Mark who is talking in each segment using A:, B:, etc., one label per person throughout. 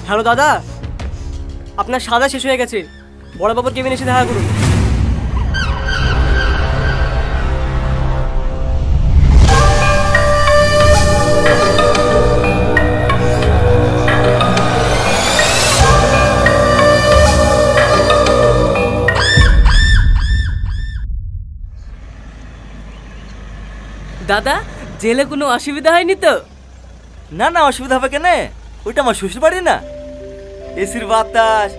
A: Hello দাদা, আপনার সাদা শেষ হয়ে গেছে, বড়বাবুর কেবিনে এসে দেখা করুন।
B: দাদা, জেলে কোনো অসুবিধা হয়নি তো?
C: না না, অসুবিধা হবে কেন? ওইটা আমার শ্বশুর বাড়ি না। এসির বাতাস,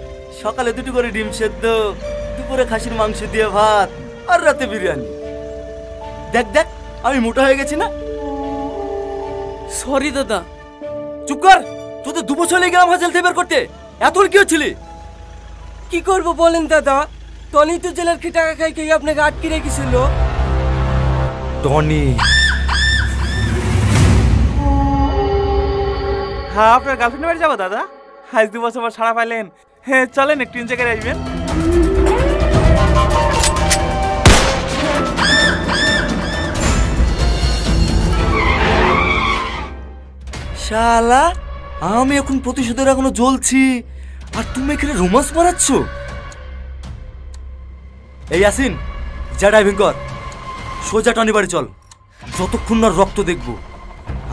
C: সকালে 2টি করে ডিম সেদ্ধ, দুপুরে খাসির মাংস দিয়ে ভাত, আর রাতে বিরিয়ানি। দেখ দেখ, আমি মোটা হয়ে গেছি না?
B: সরি দাদা।
C: চুপ কর, তোদের 2 বছর লেগে গেলাম হাজেল থেকে বের করতে। এত কি হচ্ছিলি?
A: কি করবো বলেন দাদা, টনি তো জেলার খেয়ে টাকা খাই খেয়ে আপনাকে আটকে রেখেছিল।
C: টনি?
D: হ্যাঁ, আপনার গার্লফ্রেন্ড বাড়ি যাবো দাদা। আজ 2 বছর পর ছাড়া পাইলেন। হ্যাঁ চলেন, একটু এনজয় করে আসবেন।
C: শালা, আমি এখন প্রতিশোধের এখনো জ্বলছি, আর তুমি এখানে রোমান্স মারাচ্ছ? এই ইয়াসিন, যা ড্রাইভিং কর, সোজা টনি বাড়ি চল। যতক্ষণ না রক্ত দেখবো,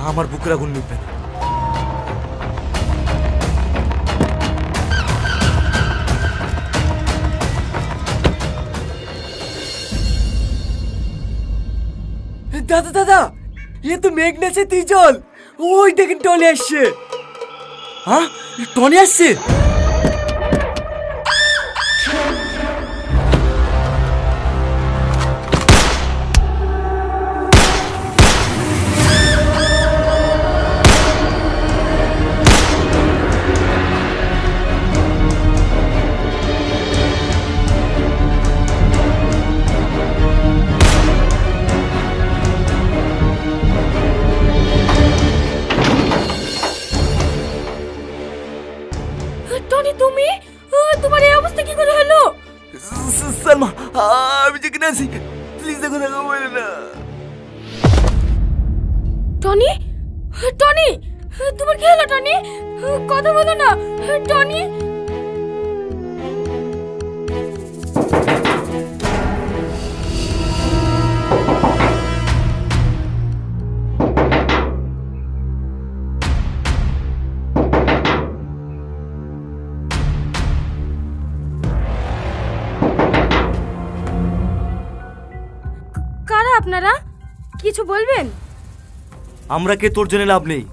C: আমার বুকের আগুন নিবে না।
A: দাদা দাদা, এ তো মেঘ নেছে, তুই চল। ওই দেখেন টনি আসছে।
C: হ্যাঁ, টনি আসছে?
B: টনি, তুমি? তোমার এই অবস্থা কি করে হলো?
C: সালমা, আমি যেখানে আছি, প্লিজ দেখো দেখা বলে না।
B: টনি, টনি, তোমার কি হলো? টনি, কথা বলো না। টনি, কারা আপনারা? কিছু বলবেন?
C: আমরা কে তোর জন্য লাভ নেই।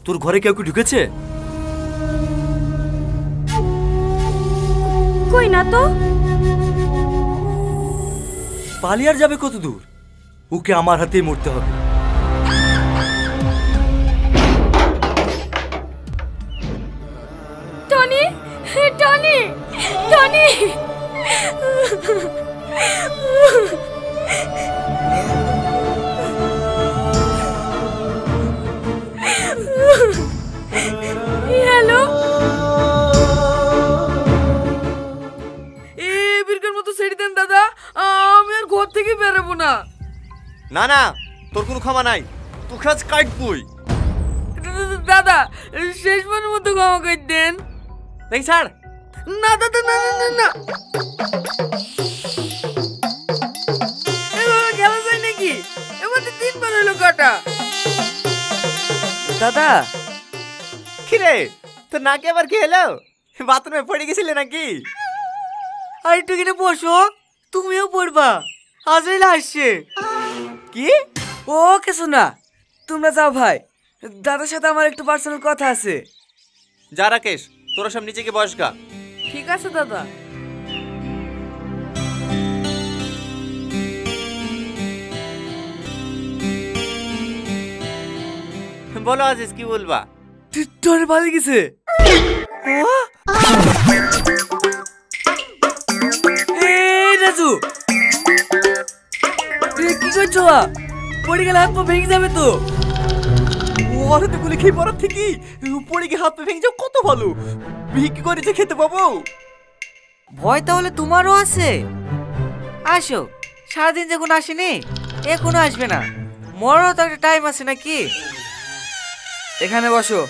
C: তোর ঘরে কেউ কি ঢুকেছে?
B: কই না তো।
C: পালিয়ে আর যাবে কত দূর? ওকে আমার হাতেই মরতে হবে।
B: Tony, Tony, Tony. হ্যালো,
A: বীরকার মতো ছেড়ে দেন দাদা, আমি আর ঘর থেকে বেরোবো না।
C: না না, তোর কোনো ক্ষমা নাই, তোকে আজ কাটবই।
A: দাদা, শেষবারের মতো ক্ষমা করে দেন।
C: দেখ ছাড়।
A: না দাদা, না না না না, এভাবে খেলা যায় নাকি? এবার তো 3 বার হলো কাটা।
C: দাদা, কিরে তোর নাকে আবার কি হলো? বাথরুমে পড়ে গেছিলে নাকি?
A: আর একটু কিনে বসো, তুমিও পড়বা। আজরাইল আসছে।
C: কি?
A: ও কিছু না, তোমরা যাও ভাই, দাদার সাথে আমার একটু পার্সোনাল কথা আছে।
C: যা রাকেশ, তোরা সব নিচে গিয়ে বসগা।
A: ঠিক আছে দাদা।
C: বলো আজিজ, কি বলবা?
A: তোর ভালো গেছে। রাজু, কি করছো? পড়ে গেলে হাত পা ভেঙে যাবে তো।
C: ওরে তো গুলি খেয়ে পড়ার থেকে পড়ে গিয়ে হাত পা ভেঙে যাও, কত ভালো। ভিক্ষি করেছে, খেতে পাবো।
E: ভয় তাহলে তোমারও আছে? আসো, সারাদিন যখন আসেনি এখনো আসবে না, মরারও তো একটা টাইম আছে নাকি?
A: এখানে বসো।